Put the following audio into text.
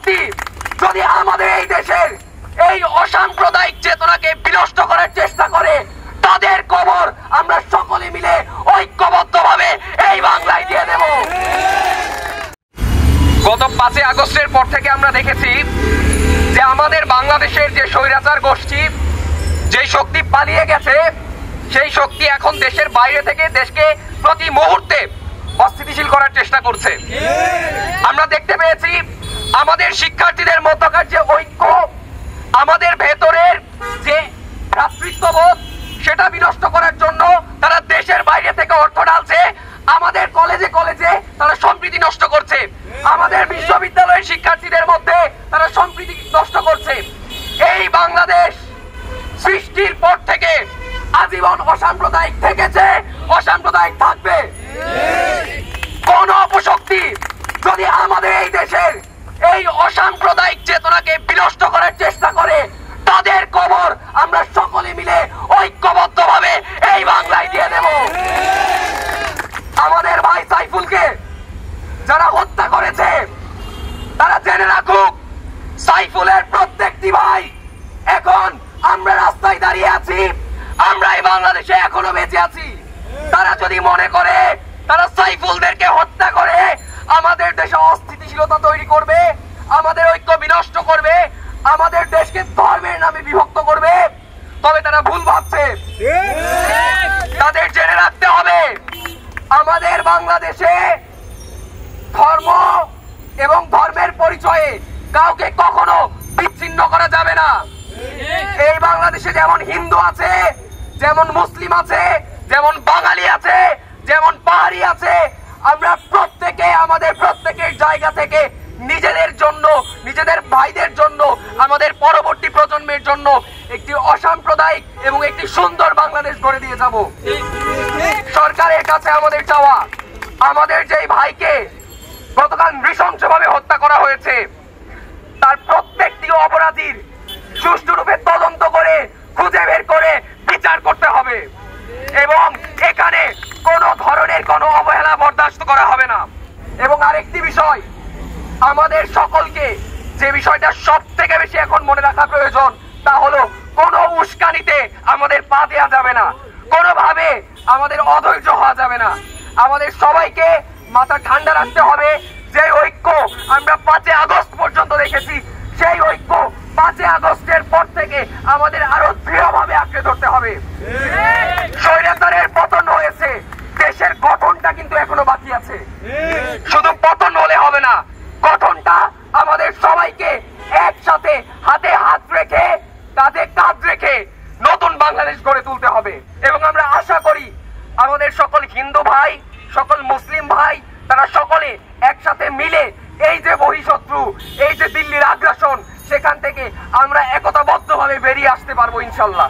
অপশক্তি যদি আমাদের এই দেশের এই অসাম্প্রদায়িক চেতনাকে বিনষ্ট করার চেষ্টা করে, তাদের কবর আমরা সকলে মিলে ঐক্যবদ্ধভাবে এই বাংলায় দিয়ে দেব। গত 5 আগস্টের পর থেকে আমরা দেখেছি যে আমাদের বাংলাদেশের যে স্বৈরাচার গোষ্ঠী, যে শক্তি পালিয়ে গেছে, সেই শক্তি এখন দেশের বাইরে থেকে দেশকে প্রতি মুহূর্তে অস্থিতিশীল করার চেষ্টা করছে। আমরা দেখতে পেয়েছি আমাদের শিক্ষার্থীদের মধ্যকার যে ঐক্য, আমাদের ভেতরের যে ভ্রাতৃত্ববোধ, সেটা বিনষ্ট করার জন্য তারা দেশের বাইরে থেকে অর্থ ঢালছে। আমাদের কলেজে কলেজে তারা সম্প্রীতি নষ্ট করছে, আমাদের বিশ্ববিদ্যালয়ের শিক্ষার্থীদের মধ্যে তারা সম্প্রীতি নষ্ট করছে। এই বাংলাদেশ সৃষ্টির পর থেকে আজীবন অসাম্প্রদায়িক থেকেছে, অসাম্প্রদায়িক থাকবে। কোন অপশক্তি যদি আমাদের এই দেশের এই অসাম্প্রদায়িক চেতনাকে বিনষ্ট করার চেষ্টা করে, তাদের কবর আমরা সকলে মিলে ঐক্যবদ্ধভাবে এই বাংলায় দিয়ে দেব। আমাদের ভাই সাইফুলকে যারা হত্যা করেছে তারা জেনে রাখুক, সাইফুলের প্রত্যেকটি ভাই এখন আমরা রাস্তায় দাঁড়িয়ে আছি, আমরা এই বাংলাদেশে এখনো বেঁচে আছি। তারা যদি মনে করে তারা সাইফুলদেরকে হত্যা করে আমাদের দেশে অস্থিতিশীলতা তৈরি করবে, আমাদের ঐক্য বিনষ্ট করবে, আমাদের দেশকে ধর্মের নামে বিভক্ত করবে, তবে তারা ভুল ভাবছে। তাদের জেনে রাখতে হবে আমাদের বাংলাদেশে ধর্ম এবং ধর্মের পরিচয়ে কাউকে কখনো বিচ্ছিন্ন করা যাবে না। এই বাংলাদেশে যেমন হিন্দু আছে, যেমন মুসলিম আছে, যেমন বাঙালি আছে, যেমন পাহাড়ি আছে, আমরা প্রত্যেকে আমাদের প্রত্যেকের জায়গা থেকে নিজেদের জন্য, নিজেদের ভাইদের জন্য, আমাদের পরবর্তী প্রজন্মের জন্য একটি অসাম্প্রদায়িক এবং একটি সুন্দর বাংলাদেশ গড়ে দিয়ে যাব। সরকারের কাছে আমাদের চাওয়া, আমাদের যেই ভাইকে গতকাল নৃশংসভাবে হত্যা করা হয়েছে, তার প্রত্যেকটি অপরাধীর সুষ্ঠুরূপে তদন্ত করে খুঁজে বের করে বিচার করতে হবে এবং এখানে কোনো ধরনের কোনো অবহেলা বরদাস্ত করা হবে না। এবং আরেকটি বিষয়, আমাদের সকলকে যে বিষয়টা সব থেকে বেশি এখন মনে রাখা প্রয়োজন, তা হলো কোনো উস্কানিতে আমাদের পা দেওয়া যাবে না, কোনোভাবে আমাদের অধৈর্য হওয়া যাবে না। আমাদের সবাইকে মাথা ঠান্ডা রাখতে হবে। যে ঐক্য আমরা 5 আগস্ট পর্যন্ত দেখেছি, সেই ঐক্য 5 আগস্টের পর থেকে আমাদের আরো দৃঢ়ভাবে আঁকড়ে ধরতে হবে। স্বৈরাচারের পতন হয়েছে, দেশের গঠনটা কিন্তু এখনো বাকি আছে। শুধু পতন হলে হবে না, গঠনটা আমাদের সবাইকে একসাথে হাতে হাত রেখে, কাঁধে কাঁধ রেখে নতুন বাংলাদেশ গড়ে তুলতে হবে। এবং আমরা আশা করি আমাদের সকল হিন্দু ভাই, সকল মুসলিম ভাই, তারা সকলে একসাথে মিলে এই যে বহিঃশত্রু, এই যে দিল্লির আগ্রাসন, সেখান থেকে আমরা একতাবদ্ধভাবে বেরিয়ে আসতে পারবো ইনশাল্লাহ।